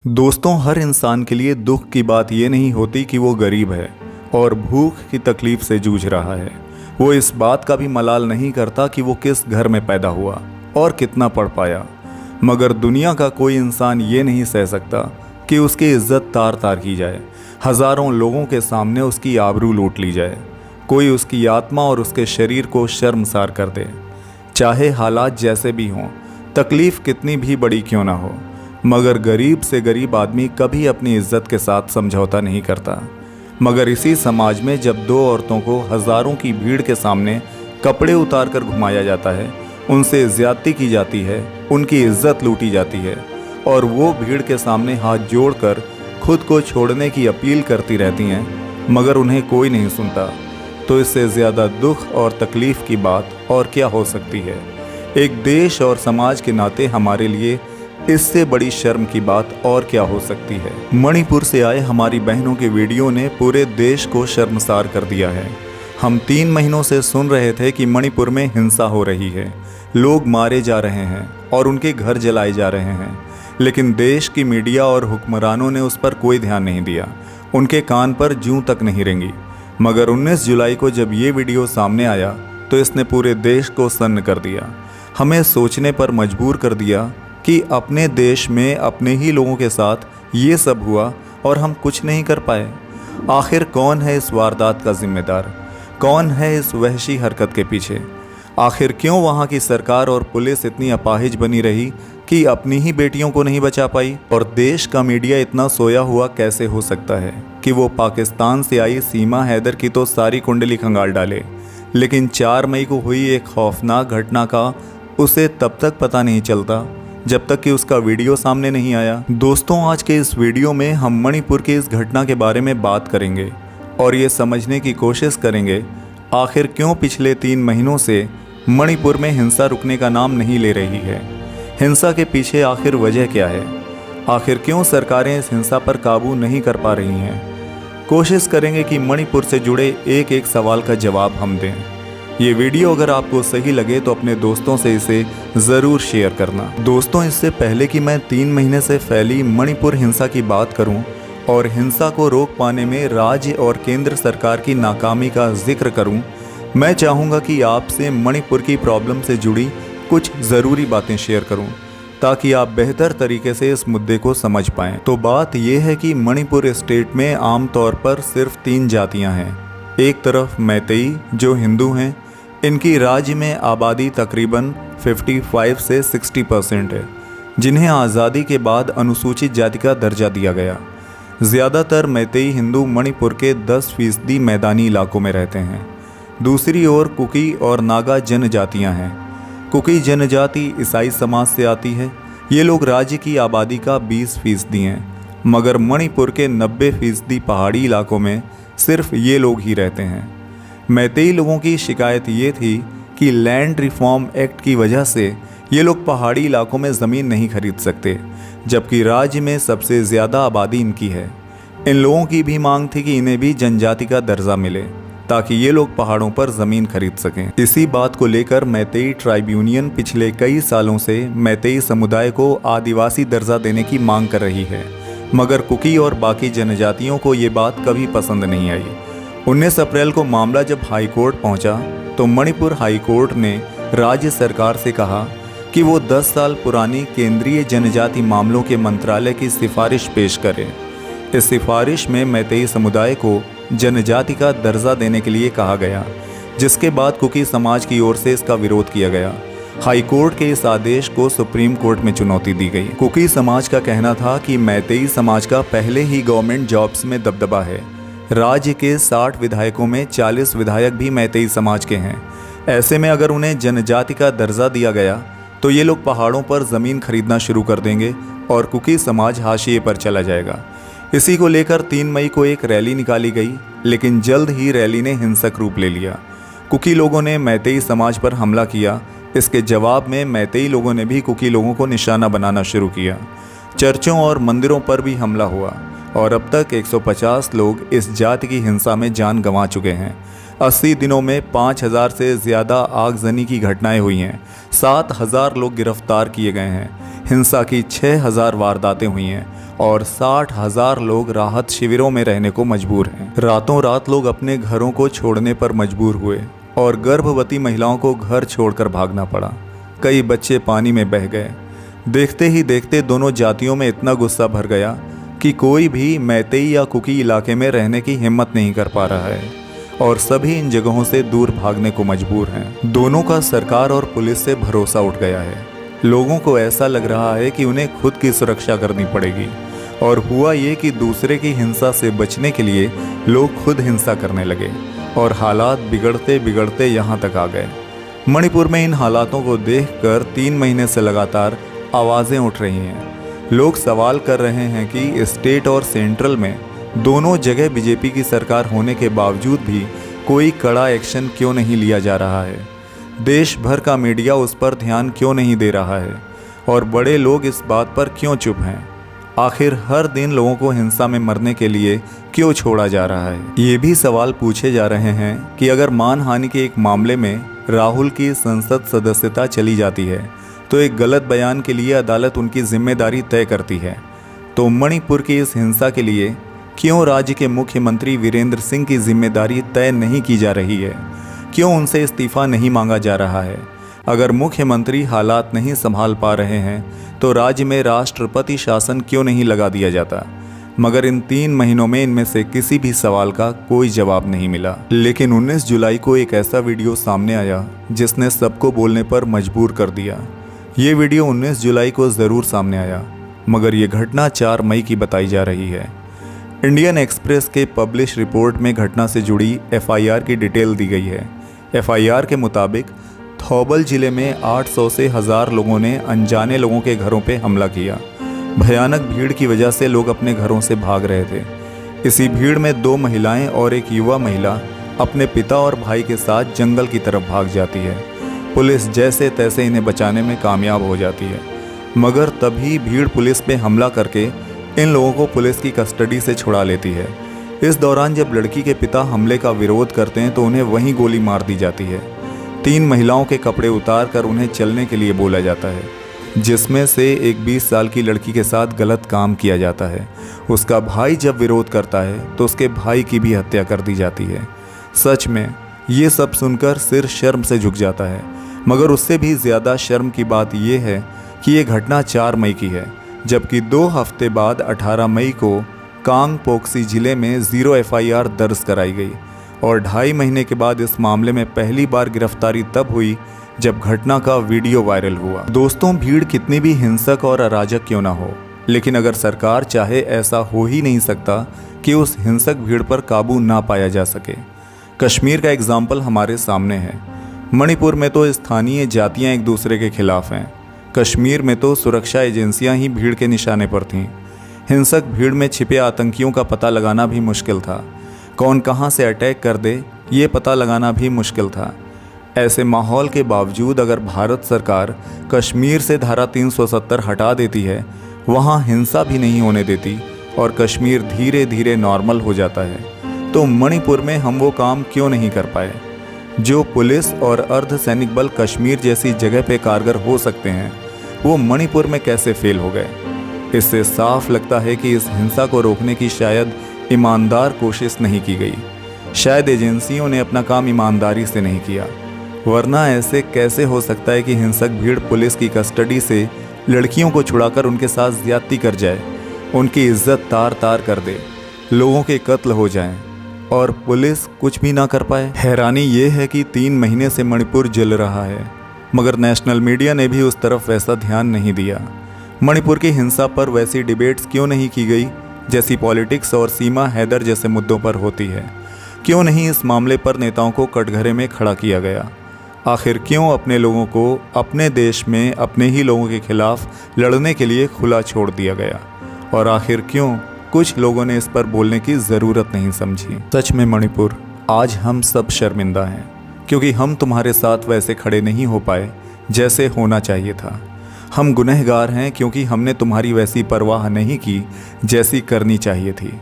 दोस्तों, हर इंसान के लिए दुख की बात ये नहीं होती कि वो गरीब है और भूख की तकलीफ से जूझ रहा है। वो इस बात का भी मलाल नहीं करता कि वो किस घर में पैदा हुआ और कितना पढ़ पाया। मगर दुनिया का कोई इंसान ये नहीं सह सकता कि उसकी इज्जत तार तार की जाए, हज़ारों लोगों के सामने उसकी आबरू लूट ली जाए, कोई उसकी आत्मा और उसके शरीर को शर्मसार कर दे। चाहे हालात जैसे भी हों, तकलीफ़ कितनी भी बड़ी क्यों ना हो, मगर गरीब से गरीब आदमी कभी अपनी इज्जत के साथ समझौता नहीं करता। मगर इसी समाज में जब दो औरतों को हज़ारों की भीड़ के सामने कपड़े उतार कर घुमाया जाता है, उनसे ज़्यादती की जाती है, उनकी इज्जत लूटी जाती है और वो भीड़ के सामने हाथ जोड़कर खुद को छोड़ने की अपील करती रहती हैं, मगर उन्हें कोई नहीं सुनता, तो इससे ज़्यादा दुख और तकलीफ़ की बात और क्या हो सकती है। एक देश और समाज के नाते हमारे लिए इससे बड़ी शर्म की बात और क्या हो सकती है। मणिपुर से आए हमारी बहनों के वीडियो ने पूरे देश को शर्मसार कर दिया है। हम 3 महीनों से सुन रहे थे कि मणिपुर में हिंसा हो रही है, लोग मारे जा रहे हैं और उनके घर जलाए जा रहे हैं, लेकिन देश की मीडिया और हुक्मरानों ने उस पर कोई ध्यान नहीं दिया, उनके कान पर जूं तक नहीं रेंगी। मगर 19 जुलाई को जब ये वीडियो सामने आया तो इसने पूरे देश को सन्न कर दिया, हमें सोचने पर मजबूर कर दिया कि अपने देश में अपने ही लोगों के साथ ये सब हुआ और हम कुछ नहीं कर पाए। आखिर कौन है इस वारदात का जिम्मेदार, कौन है इस वहशी हरकत के पीछे? आखिर क्यों वहाँ की सरकार और पुलिस इतनी अपाहिज बनी रही कि अपनी ही बेटियों को नहीं बचा पाई? और देश का मीडिया इतना सोया हुआ कैसे हो सकता है कि वो पाकिस्तान से आई सीमा हैदर की तो सारी कुंडली खंगाल डाले, लेकिन 4 मई को हुई एक खौफनाक घटना का उसे तब तक पता नहीं चलता जब तक कि उसका वीडियो सामने नहीं आया। दोस्तों, आज के इस वीडियो में हम मणिपुर की इस घटना के बारे में बात करेंगे और ये समझने की कोशिश करेंगे आखिर क्यों पिछले 3 महीनों से मणिपुर में हिंसा रुकने का नाम नहीं ले रही है। हिंसा के पीछे आखिर वजह क्या है? आखिर क्यों सरकारें इस हिंसा पर काबू नहीं कर पा रही हैं? कोशिश करेंगे कि मणिपुर से जुड़े एक एक सवाल का जवाब हम दें। ये वीडियो अगर आपको सही लगे तो अपने दोस्तों से इसे ज़रूर शेयर करना। दोस्तों, इससे पहले कि मैं 3 महीने से फैली मणिपुर हिंसा की बात करूं और हिंसा को रोक पाने में राज्य और केंद्र सरकार की नाकामी का जिक्र करूं, मैं चाहूँगा कि आपसे मणिपुर की प्रॉब्लम से जुड़ी कुछ ज़रूरी बातें शेयर करूँ ताकि आप बेहतर तरीके से इस मुद्दे को समझ पाएँ। तो बात यह है कि मणिपुर स्टेट में आमतौर पर सिर्फ 3 जातियाँ हैं। एक तरफ मैतेई जो हिंदू हैं, इनकी राज्य में आबादी तकरीबन 55 से 60% है, जिन्हें आज़ादी के बाद अनुसूचित जाति का दर्जा दिया गया। ज़्यादातर मैतेई हिंदू मणिपुर के 10% मैदानी इलाकों में रहते हैं। दूसरी ओर कुकी और नागा जनजातियां हैं। कुकी जनजाति ईसाई समाज से आती है। ये लोग राज्य की आबादी का 20% हैं, मगर मणिपुर के 90% पहाड़ी इलाकों में सिर्फ ये लोग ही रहते हैं। मैतेई लोगों की शिकायत ये थी कि लैंड रिफॉर्म एक्ट की वजह से ये लोग पहाड़ी इलाकों में ज़मीन नहीं खरीद सकते, जबकि राज्य में सबसे ज़्यादा आबादी इनकी है। इन लोगों की भी मांग थी कि इन्हें भी जनजाति का दर्जा मिले ताकि ये लोग पहाड़ों पर ज़मीन खरीद सकें। इसी बात को लेकर मैतेई ट्राइब यूनियन पिछले कई सालों से मैतेई समुदाय को आदिवासी दर्जा देने की मांग कर रही है, मगर कुकी और बाकी जनजातियों को ये बात कभी पसंद नहीं आई। 19 अप्रैल को मामला जब हाई कोर्ट पहुंचा तो मणिपुर हाई कोर्ट ने राज्य सरकार से कहा कि वो 10 साल पुरानी केंद्रीय जनजाति मामलों के मंत्रालय की सिफारिश पेश करे। इस सिफारिश में मैतेई समुदाय को जनजाति का दर्जा देने के लिए कहा गया, जिसके बाद कुकी समाज की ओर से इसका विरोध किया गया। हाई कोर्ट के इस आदेश को सुप्रीम कोर्ट में चुनौती दी गई। कुकी समाज का कहना था कि मैतेई समाज का पहले ही गवर्नमेंट जॉब्स में दबदबा है। राज्य के 60 विधायकों में 40 विधायक भी मैतेई समाज के हैं। ऐसे में अगर उन्हें जनजाति का दर्जा दिया गया तो ये लोग पहाड़ों पर ज़मीन खरीदना शुरू कर देंगे और कुकी समाज हाशिए पर चला जाएगा। इसी को लेकर 3 मई को एक रैली निकाली गई, लेकिन जल्द ही रैली ने हिंसक रूप ले लिया। कुकी लोगों ने मैतेई समाज पर हमला किया। इसके जवाब में मैतेई लोगों ने भी कुकी लोगों को निशाना बनाना शुरू किया। चर्चों और मंदिरों पर भी हमला हुआ और अब तक 150 लोग इस जाति की हिंसा में जान गंवा चुके हैं। 80 दिनों में 5000 से ज़्यादा आगजनी की घटनाएं हुई हैं। 7000 लोग गिरफ्तार किए गए हैं। हिंसा की 6000 वारदातें हुई हैं और 60,000 लोग राहत शिविरों में रहने को मजबूर हैं। रातों रात लोग अपने घरों को छोड़ने पर मजबूर हुए और गर्भवती महिलाओं को घर छोड़कर भागना पड़ा। कई बच्चे पानी में बह गए। देखते ही देखते दोनों जातियों में इतना गुस्सा भर गया कि कोई भी मैतेई या कुकी इलाके में रहने की हिम्मत नहीं कर पा रहा है और सभी इन जगहों से दूर भागने को मजबूर हैं। दोनों का सरकार और पुलिस से भरोसा उठ गया है। लोगों को ऐसा लग रहा है कि उन्हें खुद की सुरक्षा करनी पड़ेगी और हुआ ये कि दूसरे की हिंसा से बचने के लिए लोग खुद हिंसा करने लगे और हालात बिगड़ते बिगड़ते यहाँ तक आ गए। मणिपुर में इन हालातों को देखकर 3 महीने से लगातार आवाज़ें उठ रही हैं। लोग सवाल कर रहे हैं कि स्टेट और सेंट्रल में दोनों जगह बीजेपी की सरकार होने के बावजूद भी कोई कड़ा एक्शन क्यों नहीं लिया जा रहा है। देश भर का मीडिया उस पर ध्यान क्यों नहीं दे रहा है और बड़े लोग इस बात पर क्यों चुप हैं। आखिर हर दिन लोगों को हिंसा में मरने के लिए क्यों छोड़ा जा रहा है। ये भी सवाल पूछे जा रहे हैं कि अगर मानहानि के एक मामले में राहुल की संसद सदस्यता चली जाती है तो एक गलत बयान के लिए अदालत उनकी जिम्मेदारी तय करती है, तो मणिपुर की इस हिंसा के लिए क्यों राज्य के मुख्यमंत्री वीरेंद्र सिंह की जिम्मेदारी तय नहीं की जा रही है? क्यों उनसे इस्तीफा नहीं मांगा जा रहा है? अगर मुख्यमंत्री हालात नहीं संभाल पा रहे हैं तो राज्य में राष्ट्रपति शासन क्यों नहीं लगा दिया जाता? मगर इन 3 महीनों में इनमें से किसी भी सवाल का कोई जवाब नहीं मिला। लेकिन 19 जुलाई को एक ऐसा वीडियो सामने आया जिसने सबको बोलने पर मजबूर कर दिया। ये वीडियो 19 जुलाई को ज़रूर सामने आया, मगर ये घटना 4 मई की बताई जा रही है। इंडियन एक्सप्रेस के पब्लिश रिपोर्ट में घटना से जुड़ी एफआईआर की डिटेल दी गई है। एफआईआर के मुताबिक थौबल जिले में 800 से 1000 लोगों ने अनजाने लोगों के घरों पे हमला किया। भयानक भीड़ की वजह से लोग अपने घरों से भाग रहे थे। इसी भीड़ में 2 महिलाएं और एक युवा महिला अपने पिता और भाई के साथ जंगल की तरफ भाग जाती है। पुलिस जैसे तैसे इन्हें बचाने में कामयाब हो जाती है, मगर तभी भीड़ पुलिस पे हमला करके इन लोगों को पुलिस की कस्टडी से छुड़ा लेती है। इस दौरान जब लड़की के पिता हमले का विरोध करते हैं तो उन्हें वहीं गोली मार दी जाती है। 3 महिलाओं के कपड़े उतार कर उन्हें चलने के लिए बोला जाता है, जिसमें से एक 20 साल की लड़की के साथ गलत काम किया जाता है। उसका भाई जब विरोध करता है तो उसके भाई की भी हत्या कर दी जाती है। सच में ये सब सुनकर सिर शर्म से झुक जाता है, मगर उससे भी ज़्यादा शर्म की बात यह है कि ये घटना 4 मई की है, जबकि 2 हफ्ते बाद 18 मई को कांग पोक्सी जिले में 0 एफआईआर दर्ज कराई गई और 2.5 महीने के बाद इस मामले में पहली बार गिरफ्तारी तब हुई जब घटना का वीडियो वायरल हुआ। दोस्तों, भीड़ कितनी भी हिंसक और अराजक क्यों ना हो, लेकिन अगर सरकार चाहे ऐसा हो ही नहीं सकता कि उस हिंसक भीड़ पर काबू ना पाया जा सके। कश्मीर का एग्जाम्पल हमारे सामने है। मणिपुर में तो स्थानीय जातियां एक दूसरे के खिलाफ हैं। कश्मीर में तो सुरक्षा एजेंसियां ही भीड़ के निशाने पर थीं। हिंसक भीड़ में छिपे आतंकियों का पता लगाना भी मुश्किल था। कौन कहां से अटैक कर दे ये पता लगाना भी मुश्किल था। ऐसे माहौल के बावजूद अगर भारत सरकार कश्मीर से धारा 370 हटा देती है, वहां हिंसा भी नहीं होने देती और कश्मीर धीरे धीरे नॉर्मल हो जाता है, तो मणिपुर में हम वो काम क्यों नहीं कर पाए? जो पुलिस और अर्धसैनिक बल कश्मीर जैसी जगह पे कारगर हो सकते हैं, वो मणिपुर में कैसे फेल हो गए? इससे साफ लगता है कि इस हिंसा को रोकने की शायद ईमानदार कोशिश नहीं की गई। शायद एजेंसियों ने अपना काम ईमानदारी से नहीं किया, वरना ऐसे कैसे हो सकता है कि हिंसक भीड़ पुलिस की कस्टडी से लड़कियों को छुड़ाकर उनके साथ ज्यादती कर जाए, उनकी इज्जत तार तार कर दे, लोगों के कत्ल हो जाएं और पुलिस कुछ भी ना कर पाए। हैरानी ये है कि 3 महीने से मणिपुर जल रहा है, मगर नेशनल मीडिया ने भी उस तरफ वैसा ध्यान नहीं दिया। मणिपुर की हिंसा पर वैसी डिबेट्स क्यों नहीं की गई जैसी पॉलिटिक्स और सीमा हैदर जैसे मुद्दों पर होती है? क्यों नहीं इस मामले पर नेताओं को कटघरे में खड़ा किया गया? आखिर क्यों अपने लोगों को अपने देश में अपने ही लोगों के खिलाफ लड़ने के लिए खुला छोड़ दिया गया? और आखिर क्यों कुछ लोगों ने इस पर बोलने की ज़रूरत नहीं समझी? सच में मणिपुर, आज हम सब शर्मिंदा हैं, क्योंकि हम तुम्हारे साथ वैसे खड़े नहीं हो पाए जैसे होना चाहिए था। हम गुनहगार हैं क्योंकि हमने तुम्हारी वैसी परवाह नहीं की जैसी करनी चाहिए थी।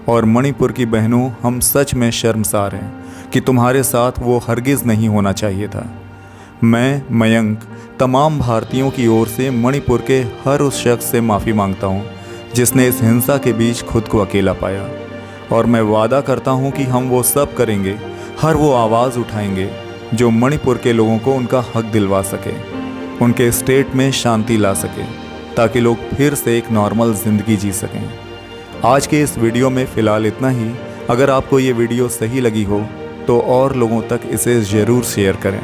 और मणिपुर की बहनों, हम सच में शर्मसार हैं कि तुम्हारे साथ वो हरगिज़ नहीं होना चाहिए था। मैं मयंक तमाम भारतीयों की ओर से मणिपुर के हर उस शख्स से माफ़ी मांगता हूँ जिसने इस हिंसा के बीच खुद को अकेला पाया। और मैं वादा करता हूँ कि हम वो सब करेंगे, हर वो आवाज़ उठाएंगे जो मणिपुर के लोगों को उनका हक दिलवा सके, उनके स्टेट में शांति ला सके, ताकि लोग फिर से एक नॉर्मल ज़िंदगी जी सकें। आज के इस वीडियो में फ़िलहाल इतना ही। अगर आपको ये वीडियो सही लगी हो तो और लोगों तक इसे ज़रूर शेयर करें।